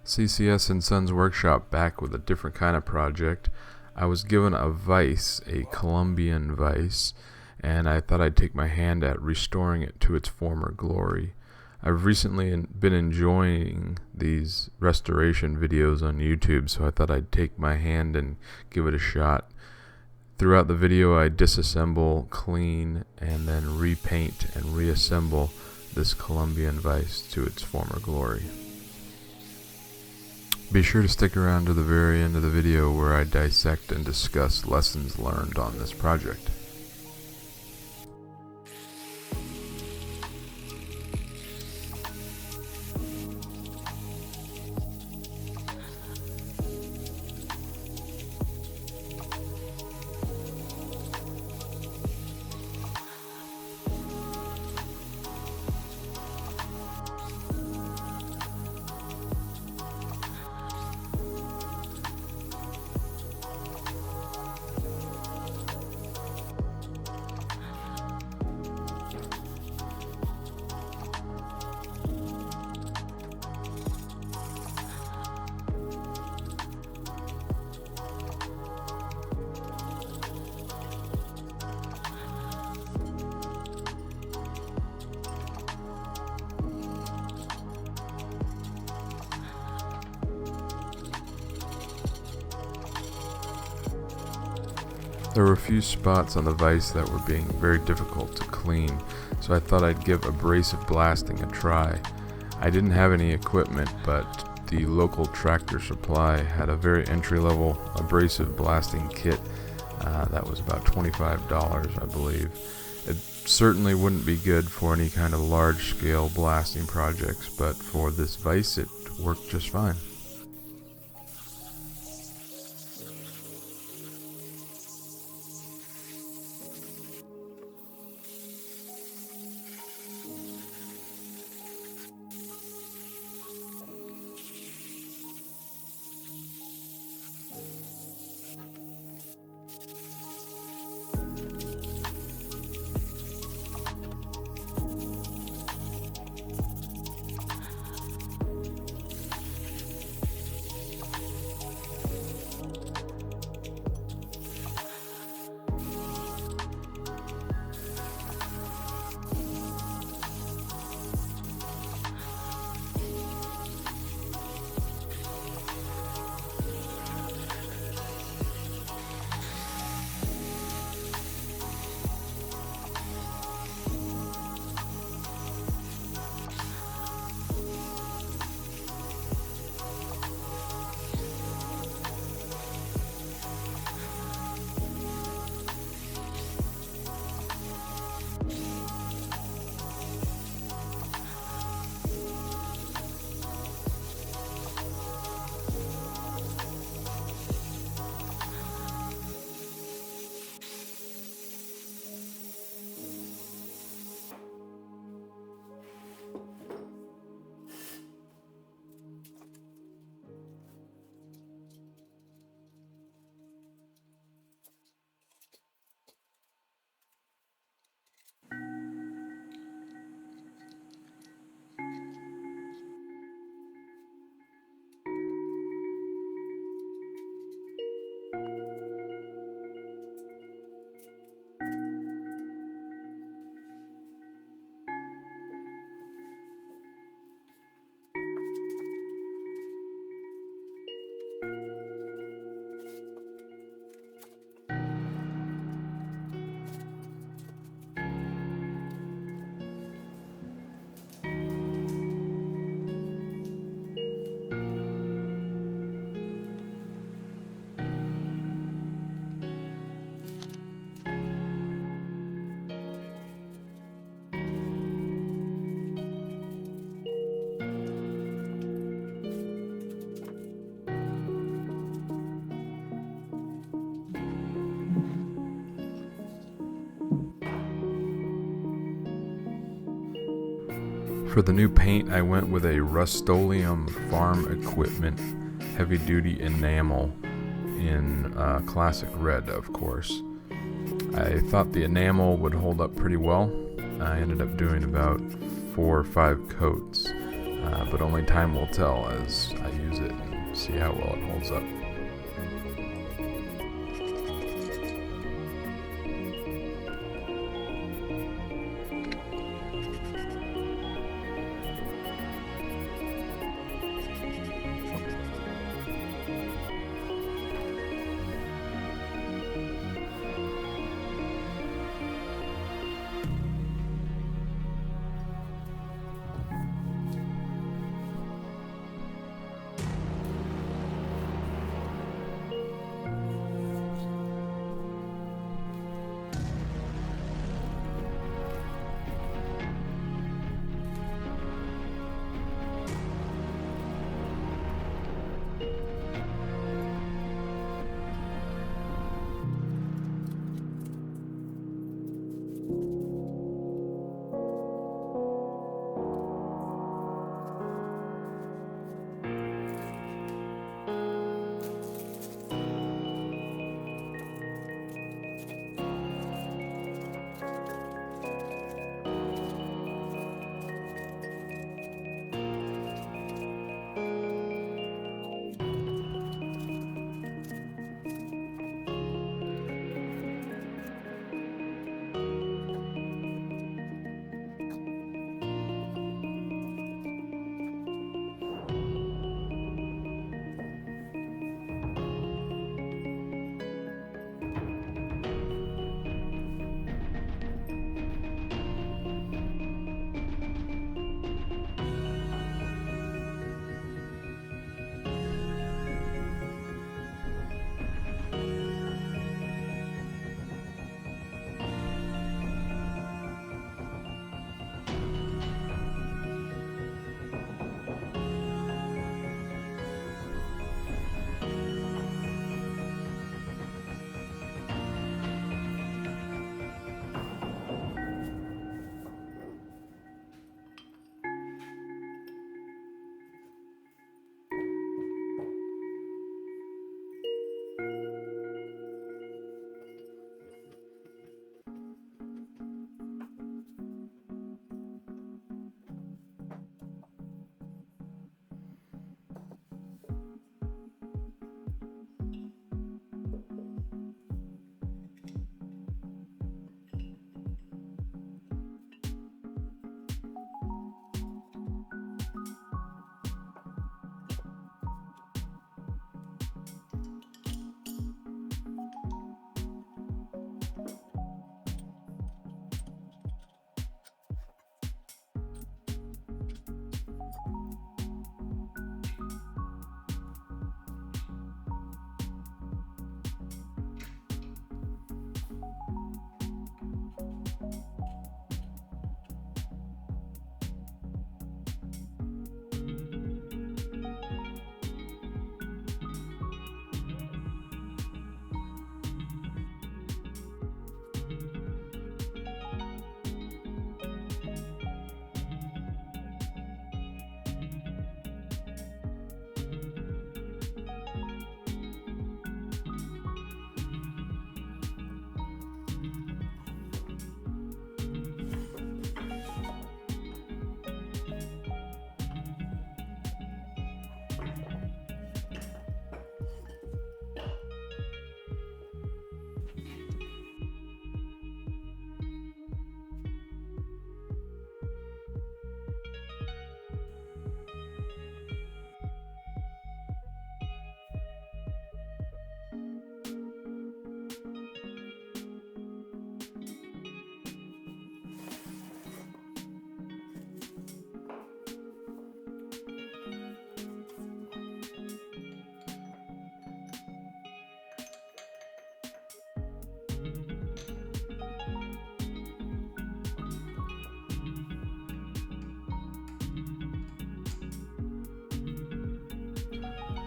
CCS and Sons Workshop back with a different kind of project. I was given a vise, a Columbian Vise, and I thought I'd take my hand at restoring it to its former glory. I've recently been enjoying these restoration videos on YouTube, so I thought I'd take my hand and give it a shot. Throughout the video, I disassemble, clean, and then repaint and reassemble this Columbian Vise to its former glory. Be sure to stick around to the very end of the video where I dissect and discuss lessons learned on this project. There were a few spots on the vise that were being very difficult to clean, so I thought I'd give abrasive blasting a try. I didn't have any equipment, but the local Tractor Supply had a very entry-level abrasive blasting kit that was about $25, I believe. It certainly wouldn't be good for any kind of large-scale blasting projects, but for this vise it worked just fine. For the new paint, I went with a Rust-Oleum Farm Equipment heavy-duty enamel in classic red, of course. I thought the enamel would hold up pretty well. I ended up doing about 4 or 5 coats. but only time will tell as I use it and see how well it holds up.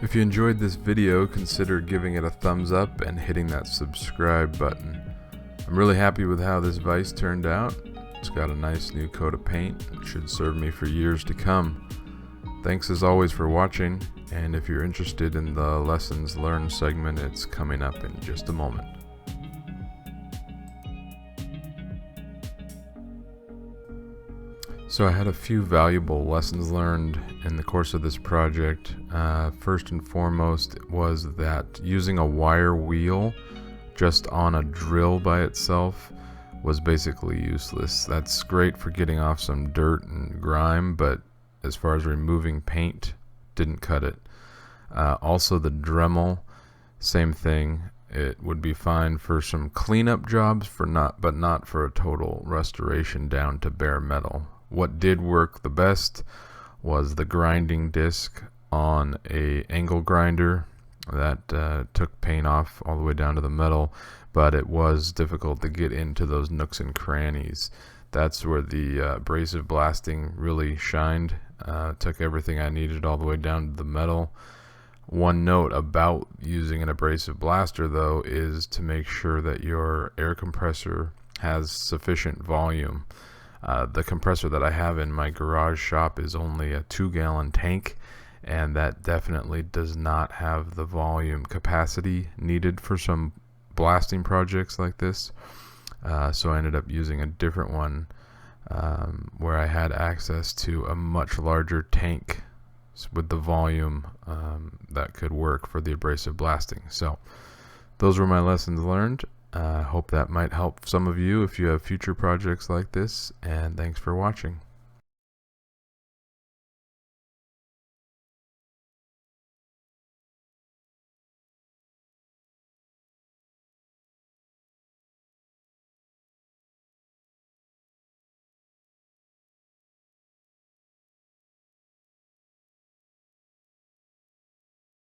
If you enjoyed this video, consider giving it a thumbs up and hitting that subscribe button. I'm really happy with how this vise turned out. It's got a nice new coat of paint. It should serve me for years to come. Thanks as always for watching, and if you're interested in the Lessons Learned segment, it's coming up in just a moment. So I had a few valuable lessons learned in the course of this project. First and foremost was that using a wire wheel just on a drill by itself was basically useless. That's great for getting off some dirt and grime, but as far as removing paint, didn't cut it. Also the Dremel, same thing. It would be fine for some cleanup jobs, but not for a total restoration down to bare metal. What did work the best was the grinding disc on a angle grinder that took paint off all the way down to the metal, but it was difficult to get into those nooks and crannies. That's where the abrasive blasting really shined. Took everything I needed all the way down to the metal. One note about using an abrasive blaster, though, is to make sure that your air compressor has sufficient volume. The compressor that I have in my garage shop is only a 2-gallon tank, and that definitely does not have the volume capacity needed for some blasting projects like this. So I ended up using a different one where I had access to a much larger tank with the volume that could work for the abrasive blasting. So those were my lessons learned. Hope that might help some of you if you have future projects like this, and thanks for watching.